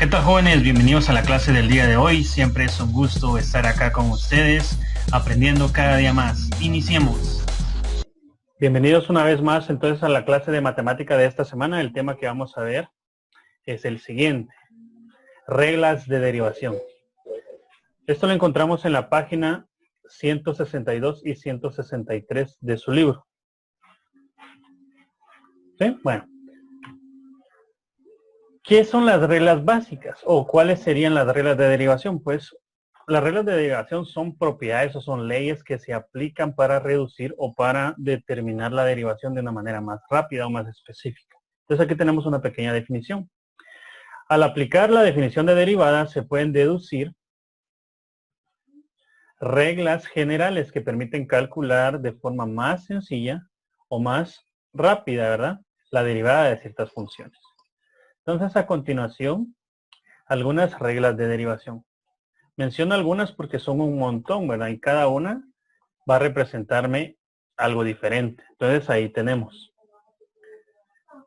¿Qué tal, jóvenes? Bienvenidos a la clase del día de hoy. Siempre es un gusto estar acá con ustedes, aprendiendo cada día más. Iniciemos. Bienvenidos una vez más entonces a la clase de matemática de esta semana. El tema que vamos a ver es el siguiente: reglas de derivación. Esto lo encontramos en la página 162 y 163 de su libro. ¿Sí? Bueno. ¿Qué son las reglas básicas? ¿O cuáles serían las reglas de derivación? Pues las reglas de derivación son propiedades o son leyes que se aplican para reducir o para determinar la derivación de una manera más rápida o más específica. Entonces aquí tenemos una pequeña definición. Al aplicar la definición de derivada se pueden deducir reglas generales que permiten calcular de forma más sencilla o más rápida, ¿verdad?, la derivada de ciertas funciones. Entonces, a continuación, algunas reglas de derivación. Menciono algunas porque son un montón, ¿verdad? Y cada una va a representarme algo diferente. Entonces, ahí tenemos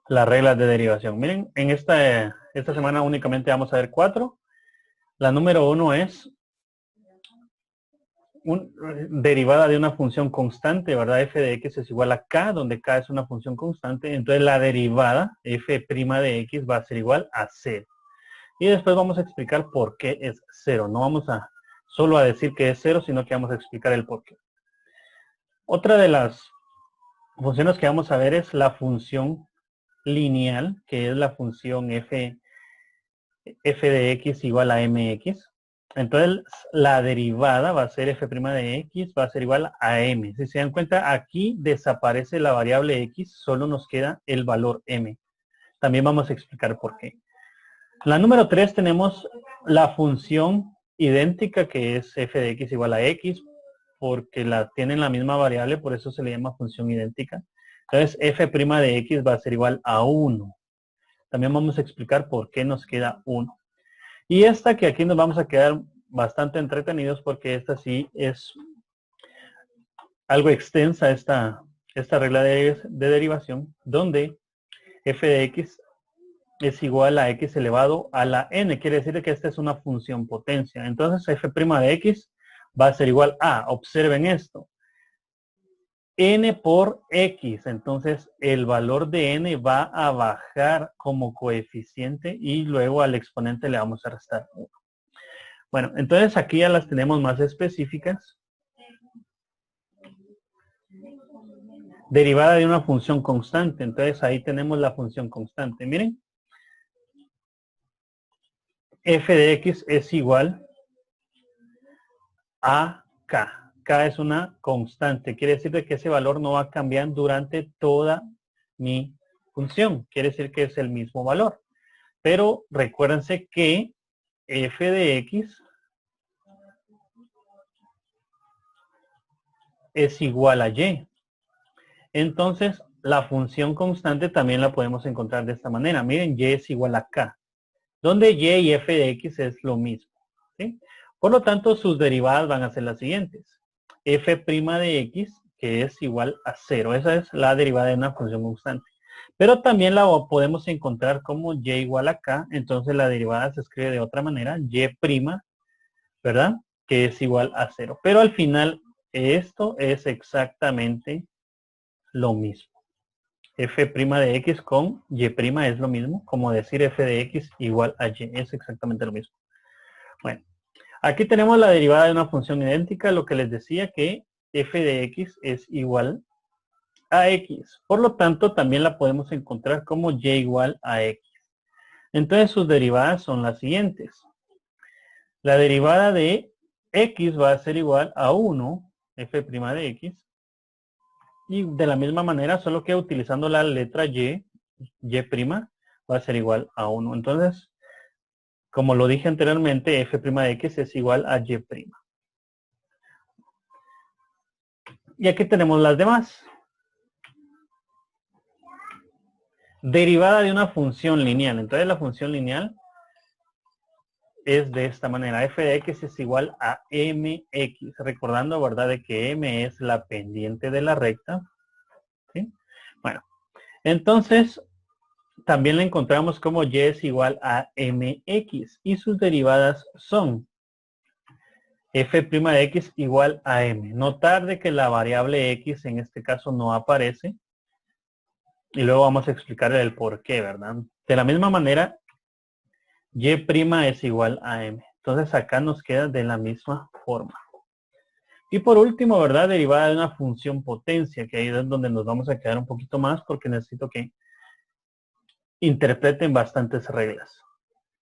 las reglas de derivación. Miren, en esta semana únicamente vamos a ver 4. La número 1 es derivada de una función constante, ¿verdad? F de x es igual a k, donde k es una función constante. Entonces, la derivada f' de x va a ser igual a 0. Y después vamos a explicar por qué es 0. No vamos a solo a decir que es 0, sino que vamos a explicar el por qué. Otra de las funciones que vamos a ver es la función lineal, que es la función f de x igual a mx. Entonces, la derivada va a ser f' de x, va a ser igual a m. Si se dan cuenta, aquí desaparece la variable x, solo nos queda el valor m. También vamos a explicar por qué. La número 3 tenemos la función idéntica, que es f de x igual a x, porque tienen la misma variable, por eso se le llama función idéntica. Entonces, f' de x va a ser igual a 1. También vamos a explicar por qué nos queda 1. Y esta que aquí nos vamos a quedar bastante entretenidos, porque esta sí es algo extensa, esta regla de derivación, donde f de x es igual a x elevado a la n. Quiere decir que esta es una función potencia. Entonces, f' de x va a ser igual a, observen esto, n por x. Entonces, el valor de n va a bajar como coeficiente y luego al exponente le vamos a restar 1. Bueno, entonces aquí ya las tenemos más específicas. Derivada de una función constante. Entonces, ahí tenemos la función constante. Miren. F de x es igual a k. K es una constante. Quiere decir que ese valor no va a cambiar durante toda mi función. Quiere decir que es el mismo valor. Pero recuérdense que f de x es igual a y. Entonces, la función constante también la podemos encontrar de esta manera. Miren, y es igual a k, donde y f de x es lo mismo, ¿sí? Por lo tanto, sus derivadas van a ser las siguientes. F' de x, que es igual a 0. Esa es la derivada de una función constante. Pero también la podemos encontrar como y igual a k. Entonces, la derivada se escribe de otra manera. Y', ¿verdad?, que es igual a 0. Pero al final, esto es exactamente lo mismo. F' de x con y' es lo mismo, como decir f de x igual a y. Es exactamente lo mismo. Bueno. Aquí tenemos la derivada de una función idéntica, lo que les decía que f de x es igual a x. Por lo tanto, también la podemos encontrar como y igual a x. Entonces, sus derivadas son las siguientes. La derivada de x va a ser igual a 1, f' de x. Y de la misma manera, solo que utilizando la letra y' va a ser igual a 1. Entonces, como lo dije anteriormente, f' de x es igual a y'. Y aquí tenemos las demás. Derivada de una función lineal. Entonces la función lineal es de esta manera. F de x es igual a mx. Recordando, ¿verdad?, de que m es la pendiente de la recta. ¿Sí? Bueno, entonces, también la encontramos como y es igual a mx y sus derivadas son f' de x igual a m. Notar de que la variable x en este caso no aparece y luego vamos a explicar el por qué, ¿verdad? De la misma manera, y' es igual a m. Entonces acá nos queda de la misma forma. Y por último, ¿verdad? Derivada de una función potencia, que ahí es donde nos vamos a quedar un poquito más porque necesito que interpreten bastantes reglas.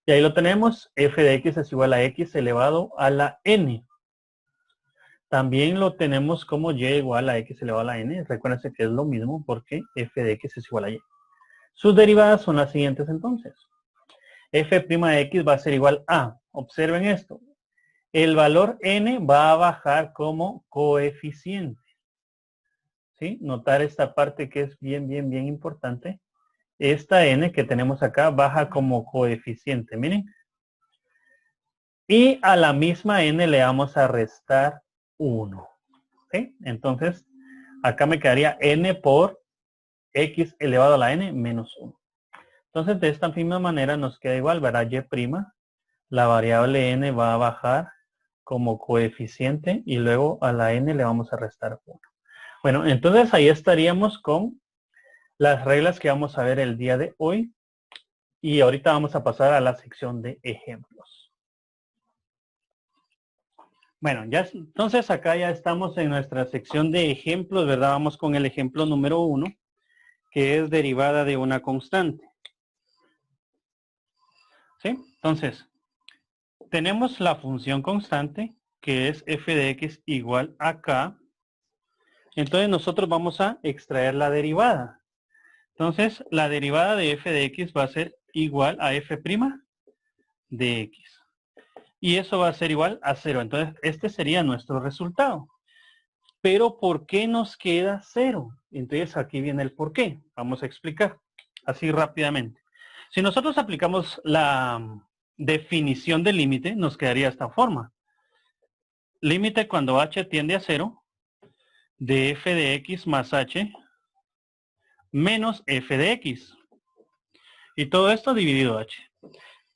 Y ahí lo tenemos, f de x es igual a x elevado a la n. También lo tenemos como y igual a x elevado a la n. Recuérdense que es lo mismo porque f de x es igual a y. Sus derivadas son las siguientes entonces. f' de x va a ser igual a, observen esto, el valor n va a bajar como coeficiente. ¿Sí? Notar esta parte que es bien importante. Esta n que tenemos acá baja como coeficiente, miren. Y a la misma n le vamos a restar 1. ¿Sí? Entonces, acá me quedaría n por x elevado a la n menos 1. Entonces, de esta misma manera nos queda igual, ¿verdad? Y', la variable n va a bajar como coeficiente y luego a la n le vamos a restar 1. Bueno, entonces ahí estaríamos con las reglas que vamos a ver el día de hoy. Y ahorita vamos a pasar a la sección de ejemplos. Bueno, ya entonces acá ya estamos en nuestra sección de ejemplos, ¿verdad? Vamos con el ejemplo número 1, que es derivada de una constante. ¿Sí? Entonces, tenemos la función constante, que es f de x igual a k. Entonces nosotros vamos a extraer la derivada. Entonces, la derivada de f de x va a ser igual a f' de x. Y eso va a ser igual a 0. Entonces, este sería nuestro resultado. Pero, ¿por qué nos queda 0? Entonces, aquí viene el por qué. Vamos a explicar así rápidamente. Si nosotros aplicamos la definición del límite, nos quedaría de esta forma. Límite cuando h tiende a 0 de f de x más h menos f de x. Y todo esto dividido h.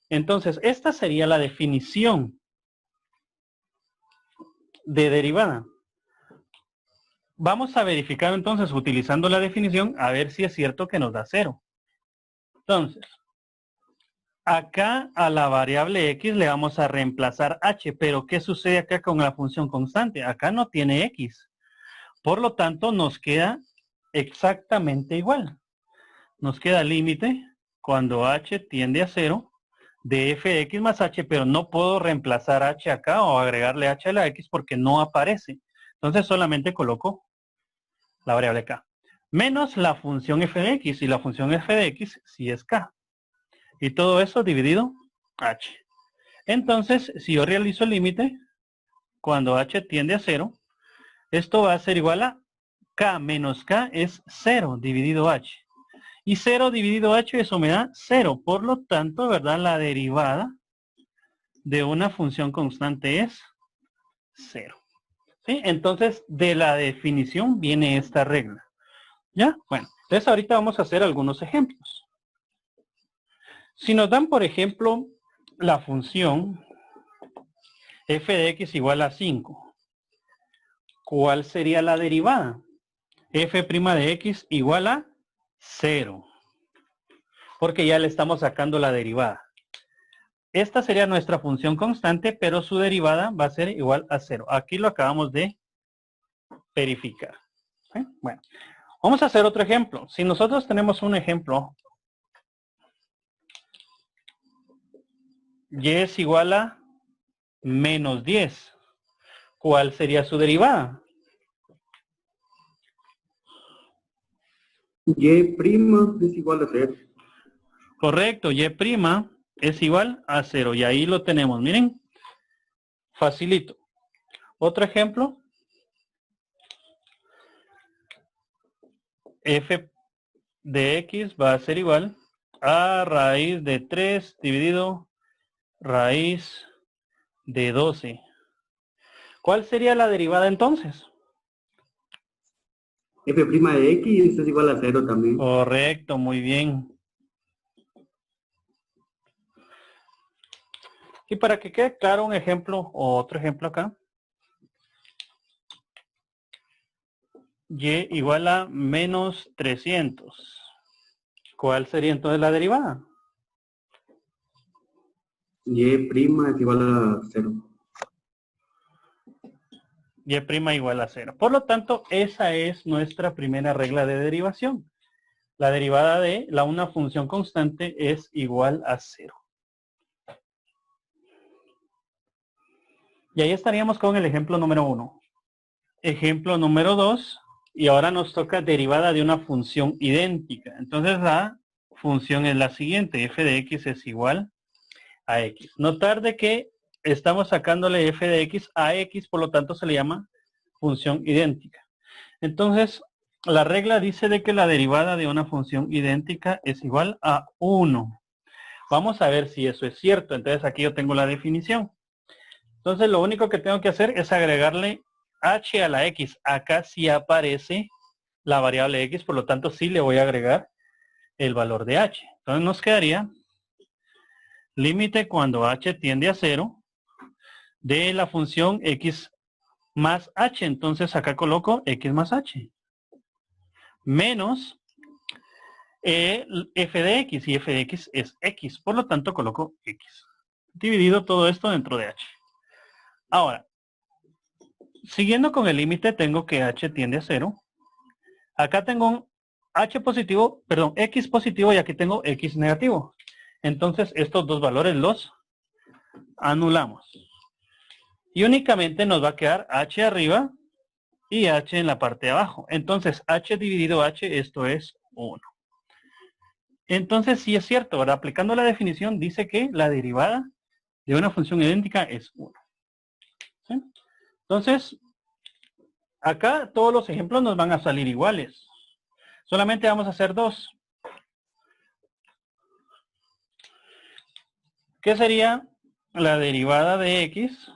Entonces, esta sería la definición de derivada. Vamos a verificar entonces utilizando la definición a ver si es cierto que nos da 0. Entonces, acá a la variable x le vamos a reemplazar h, pero ¿qué sucede acá con la función constante? Acá no tiene x. Por lo tanto, nos queda exactamente igual. Nos queda límite cuando h tiende a 0 de f de x más h, pero no puedo reemplazar h acá o agregarle h a la x porque no aparece. Entonces solamente coloco la variable k. Menos la función f de x, y la función f de x sí es k. Y todo eso dividido h. Entonces, si yo realizo el límite, cuando h tiende a 0, esto va a ser igual a k menos k es 0 dividido h. Y 0 dividido h, eso me da 0. Por lo tanto, ¿verdad? La derivada de una función constante es 0. ¿Sí? Entonces, de la definición viene esta regla. ¿Ya? Bueno, entonces ahorita vamos a hacer algunos ejemplos. Si nos dan, por ejemplo, la función f de x igual a 5, ¿cuál sería la derivada? F' de x igual a 0. Porque ya le estamos sacando la derivada. Esta sería nuestra función constante, pero su derivada va a ser igual a 0. Aquí lo acabamos de verificar. ¿Sí? Bueno, vamos a hacer otro ejemplo. Si nosotros tenemos un ejemplo, y es igual a menos 10. ¿Cuál sería su derivada? Y' es igual a 0. Correcto, y' es igual a 0. Y ahí lo tenemos, miren. Facilito. Otro ejemplo. F de x va a ser igual a raíz de 3 dividido raíz de 12. ¿Cuál sería la derivada entonces? F' de x es igual a 0 también. Correcto, muy bien. Y para que quede claro un ejemplo o otro ejemplo acá. Y igual a menos 300. ¿Cuál sería entonces la derivada? Y' es igual a 0. Y' igual a 0. Por lo tanto, esa es nuestra primera regla de derivación. La derivada de una función constante es igual a 0. Y ahí estaríamos con el ejemplo número 1. Ejemplo número 2. Y ahora nos toca derivada de una función idéntica. Entonces la función es la siguiente. F de x es igual a x. Notar de que estamos sacándole f de x a x, por lo tanto se le llama función idéntica. Entonces, la regla dice de que la derivada de una función idéntica es igual a 1. Vamos a ver si eso es cierto. Entonces aquí yo tengo la definición. Entonces lo único que tengo que hacer es agregarle h a la x. Acá sí aparece la variable x, por lo tanto sí le voy a agregar el valor de h. Entonces nos quedaría límite cuando h tiende a 0 de la función x más h. Entonces acá coloco x más h. Menos f de x. Y f de x es x. Por lo tanto coloco x. Dividido todo esto dentro de h. Ahora, siguiendo con el límite, tengo que h tiende a 0. Acá tengo un h positivo, perdón, x positivo y aquí tengo x negativo. Entonces estos dos valores los anulamos. Y únicamente nos va a quedar h arriba y h en la parte de abajo. Entonces h dividido h, esto es 1. Entonces sí es cierto, ¿verdad? Aplicando la definición dice que la derivada de una función idéntica es 1. ¿Sí? Entonces, acá todos los ejemplos nos van a salir iguales. Solamente vamos a hacer dos. ¿Qué sería la derivada de x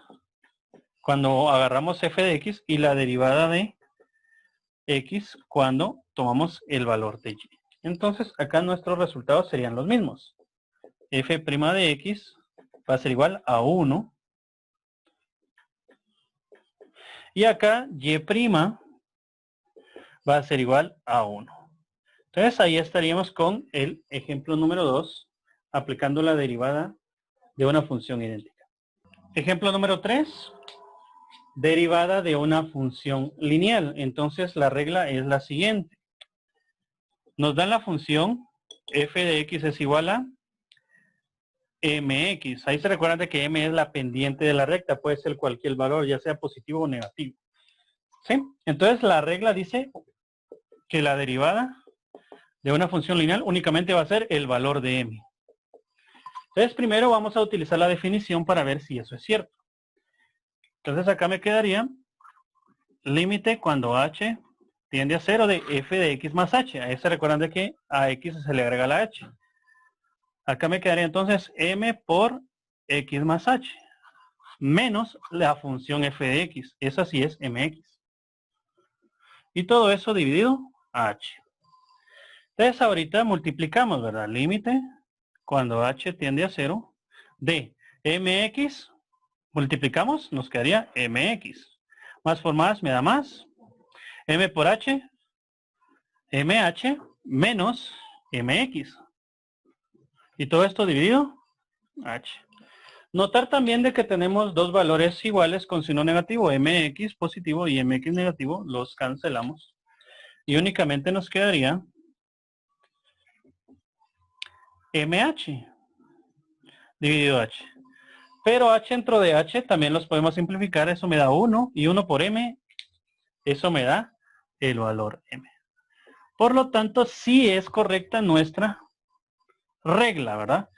cuando agarramos f de x y la derivada de x cuando tomamos el valor de y? Entonces, acá nuestros resultados serían los mismos. F' de x va a ser igual a 1. Y acá y' va a ser igual a 1. Entonces ahí estaríamos con el ejemplo número 2, aplicando la derivada de una función idéntica. Ejemplo número 3, derivada de una función lineal. Entonces la regla es la siguiente. Nos dan la función f de x es igual a mx. Ahí se recuerdan de que m es la pendiente de la recta. Puede ser cualquier valor, ya sea positivo o negativo. ¿Sí? Entonces la regla dice que la derivada de una función lineal únicamente va a ser el valor de m. Entonces primero vamos a utilizar la definición para ver si eso es cierto. Entonces acá me quedaría límite cuando h tiende a 0 de f de x más h. Ahí se recuerdan de que a x se le agrega la h. Acá me quedaría entonces m por x más h. Menos la función f de x. Esa sí es mx. Y todo eso dividido a h. Entonces ahorita multiplicamos, ¿verdad? Límite cuando h tiende a 0 de mx. Multiplicamos, nos quedaría mx. Más por más me da más. M por h, mh menos mx. Y todo esto dividido h. Notar también de que tenemos dos valores iguales con signo negativo, mx positivo y mx negativo, los cancelamos. Y únicamente nos quedaría mh dividido h. Pero h dentro de h también los podemos simplificar, eso me da 1 y 1 por m, eso me da el valor m. Por lo tanto, sí es correcta nuestra regla, ¿verdad?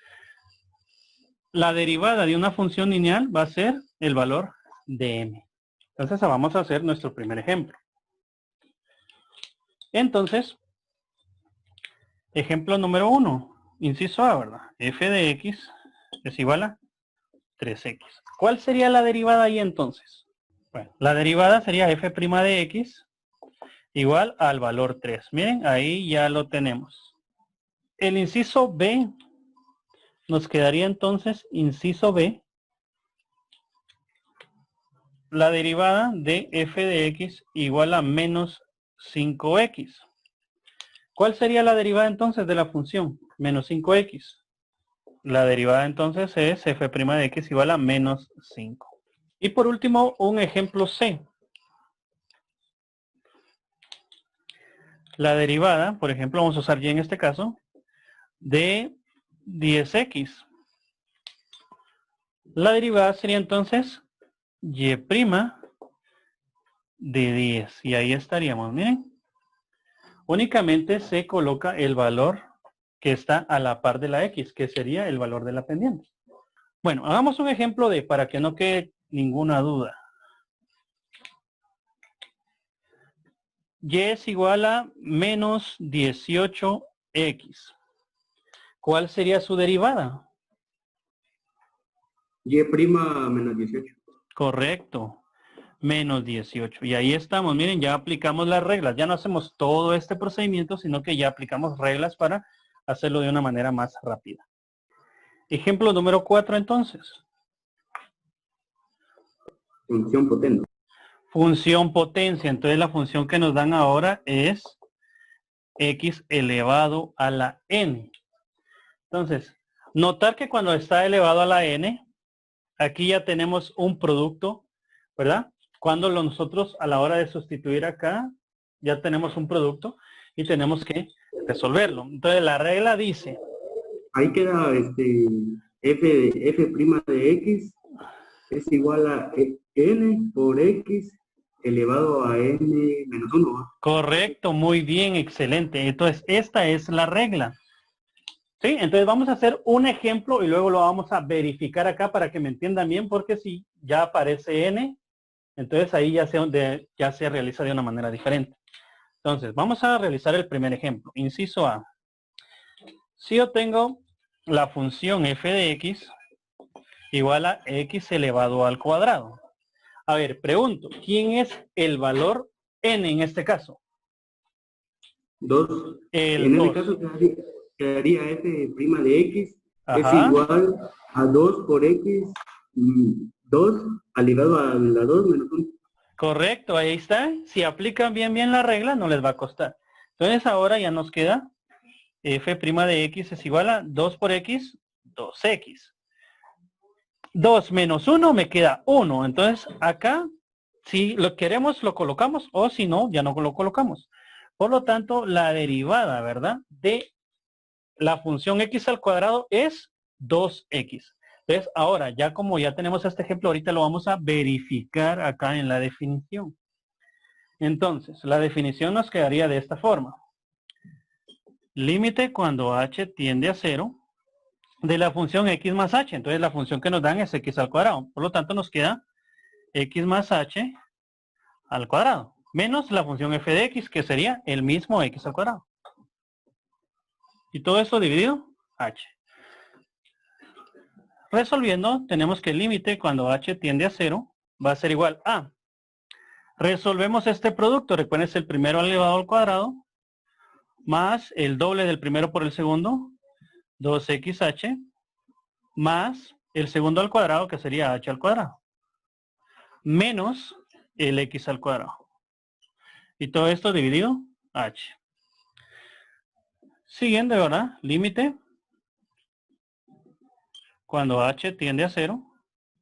La derivada de una función lineal va a ser el valor de m. Entonces vamos a hacer nuestro primer ejemplo. Entonces, ejemplo número 1, inciso A, ¿verdad? F de x es igual a 3x. ¿Cuál sería la derivada ahí entonces? Bueno, la derivada sería f' de x igual al valor 3. Miren, ahí ya lo tenemos. El inciso B nos quedaría entonces, inciso B, la derivada de f de x igual a menos 5x. ¿Cuál sería la derivada entonces de la función? Menos 5x. La derivada entonces es f' de x igual a menos 5. Y por último, un ejemplo C. La derivada, por ejemplo, vamos a usar y en este caso, de 10x. La derivada sería entonces y' de 10. Y ahí estaríamos, miren. Únicamente se coloca el valor que está a la par de la x, que sería el valor de la pendiente. Bueno, hagamos un ejemplo de, para que no quede ninguna duda. Y es igual a menos 18x. ¿Cuál sería su derivada? Y' menos 18. Correcto. Menos 18. Y ahí estamos, miren, ya aplicamos las reglas. Ya no hacemos todo este procedimiento, sino que ya aplicamos reglas para hacerlo de una manera más rápida. Ejemplo número 4 entonces. Función potente. Función potencia. Entonces la función que nos dan ahora es x elevado a la n. Entonces, notar que cuando está elevado a la n, aquí ya tenemos un producto, ¿verdad? Cuando nosotros a la hora de sustituir acá, ya tenemos un producto y tenemos que resolverlo. Entonces la regla dice... Ahí queda f' de x es igual a n por x elevado a n menos 1. ¿Va? Correcto, muy bien, excelente. Entonces esta es la regla. ¿Sí? Entonces vamos a hacer un ejemplo y luego lo vamos a verificar acá para que me entiendan bien, porque si ya aparece n, entonces ahí ya se realiza de una manera diferente. Entonces, vamos a realizar el primer ejemplo. Inciso A. Si yo tengo la función f de x igual a x elevado al cuadrado. A ver, pregunto, ¿quién es el valor n en este caso? 2. El En 2. este caso quedaría f' de x Ajá. es igual a 2 por x, 2 elevado a la 2 menos 1. Correcto, ahí está. Si aplican bien la regla, no les va a costar. Entonces ahora ya nos queda f' de x es igual a 2 por x, 2x. 2 menos 1 me queda 1. Entonces acá, si lo queremos, lo colocamos, o si no, ya no lo colocamos. Por lo tanto, la derivada, ¿verdad?, de la función x al cuadrado es 2x. Entonces, ahora, ya como ya tenemos este ejemplo, ahorita lo vamos a verificar acá en la definición. Entonces, la definición nos quedaría de esta forma. Límite cuando h tiende a 0 de la función x más h. Entonces, la función que nos dan es x al cuadrado. Por lo tanto, nos queda x más h al cuadrado. Menos la función f de x, que sería el mismo x al cuadrado. Y todo esto dividido h. Resolviendo, tenemos que el límite cuando h tiende a 0 va a ser igual a. Resolvemos este producto. Recuerden, es el primero elevado al cuadrado más el doble del primero por el segundo, 2xh, más el segundo al cuadrado, que sería h al cuadrado, menos el x al cuadrado. Y todo esto dividido h. Siguiente, ¿verdad? Límite cuando h tiende a 0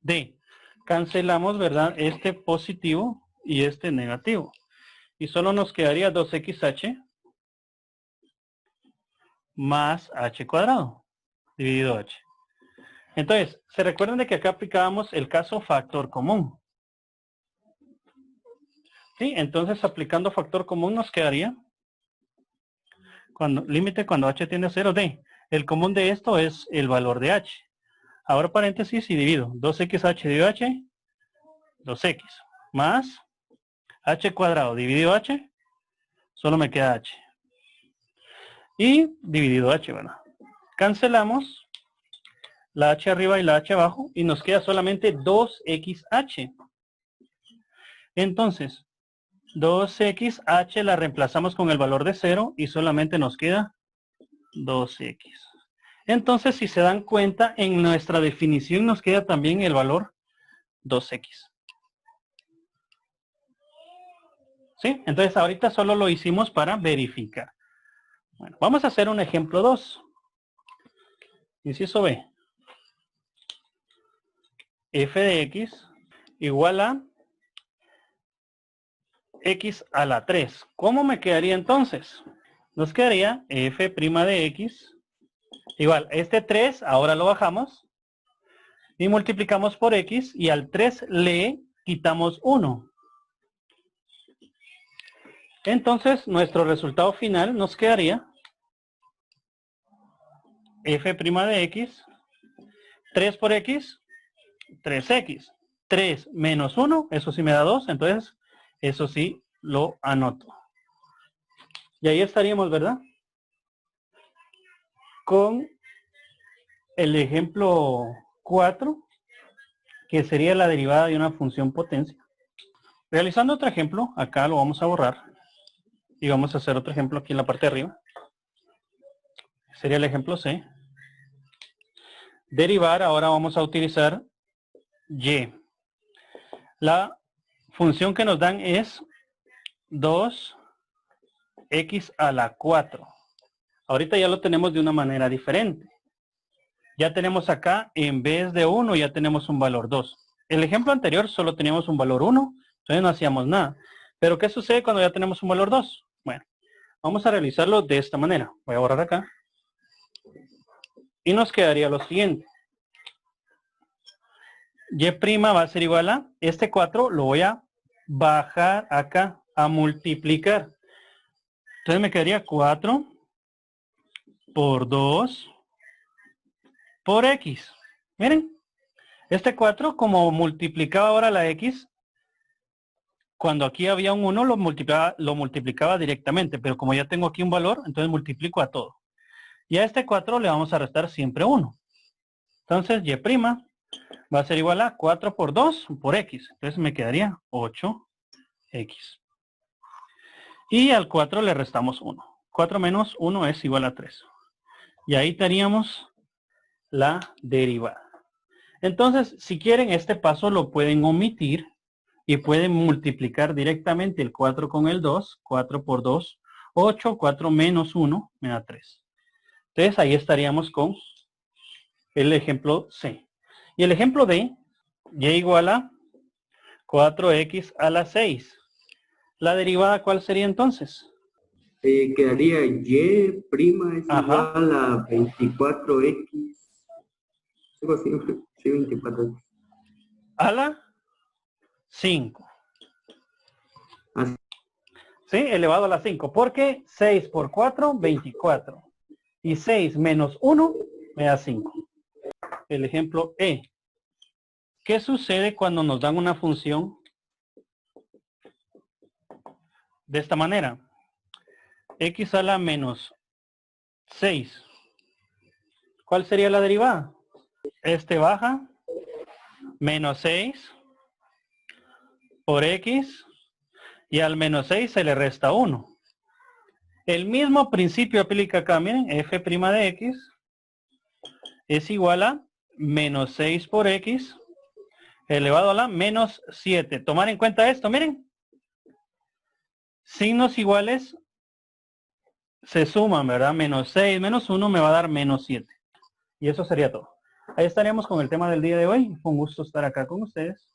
de. Cancelamos, ¿verdad?, este positivo y este negativo. Y solo nos quedaría 2xh más h cuadrado dividido h. Entonces, se recuerdan de que acá aplicábamos el caso factor común. ¿Sí? Entonces, aplicando factor común nos quedaría límite cuando h tiende a 0 de. El común de esto es el valor de h. Ahora paréntesis y divido. 2xh dividido h, 2x, más h cuadrado dividido h, solo me queda h. Y dividido h, ¿verdad? Cancelamos la h arriba y la h abajo y nos queda solamente 2xh. Entonces, 2xh la reemplazamos con el valor de 0 y solamente nos queda 2x. Entonces, si se dan cuenta, en nuestra definición nos queda también el valor 2x. ¿Sí? Entonces ahorita solo lo hicimos para verificar. Bueno, vamos a hacer un ejemplo 2. Inciso B. F de X igual a X a la 3. ¿Cómo me quedaría entonces? Nos quedaría F' de X igual, este 3 ahora lo bajamos y multiplicamos por X y al 3 le quitamos 1. Entonces nuestro resultado final nos quedaría F' de X, 3 por X, 3X. 3 menos 1, eso sí me da 2, entonces eso sí lo anoto. Y ahí estaríamos, ¿verdad? Con el ejemplo 4, que sería la derivada de una función potencia. Realizando otro ejemplo, acá lo vamos a borrar. Y vamos a hacer otro ejemplo aquí en la parte de arriba. Sería el ejemplo C. Derivar, ahora vamos a utilizar y. La función que nos dan es 2x a la 4. Ahorita ya lo tenemos de una manera diferente. Ya tenemos acá, en vez de 1, ya tenemos un valor 2. El ejemplo anterior solo teníamos un valor 1, entonces no hacíamos nada. Pero ¿qué sucede cuando ya tenemos un valor 2? Bueno, vamos a realizarlo de esta manera. Voy a borrar acá. Y nos quedaría lo siguiente. Y' va a ser igual a, este 4 lo voy a bajar acá, a multiplicar. Entonces me quedaría 4 por 2 por X. Miren, este 4 como multiplicaba ahora la X, cuando aquí había un 1 lo multiplicaba directamente, pero como ya tengo aquí un valor, entonces multiplico a todo. Y a este 4 le vamos a restar siempre 1. Entonces Y' va a ser igual a 4 por 2 por X. Entonces me quedaría 8X. Y al 4 le restamos 1. 4 menos 1 es igual a 3. Y ahí teníamos la derivada. Entonces, si quieren, este paso lo pueden omitir y pueden multiplicar directamente el 4 con el 2. 4 por 2, 8. 4 menos 1 me da 3. Entonces, ahí estaríamos con el ejemplo C. Y el ejemplo D, y igual a 4x a la 6. ¿La derivada cuál sería entonces? Quedaría Y' es igual a 24X. Algo así, sí, 24X. A la 5. Así. ¿Sí? Elevado a la 5. Porque 6 por 4, 24. Y 6 menos 1 me da 5. El ejemplo E. ¿Qué sucede cuando nos dan una función de esta manera? X a la menos 6. ¿Cuál sería la derivada? Este baja menos 6 por X y al menos 6 se le resta 1. El mismo principio aplica acá, miren, F' de X es igual a menos 6 por X elevado a la menos 7. Tomar en cuenta esto, miren. Signos iguales se suman, ¿verdad? Menos 6 menos 1 me va a dar menos 7. Y eso sería todo. Ahí estaríamos con el tema del día de hoy. Fue un gusto estar acá con ustedes.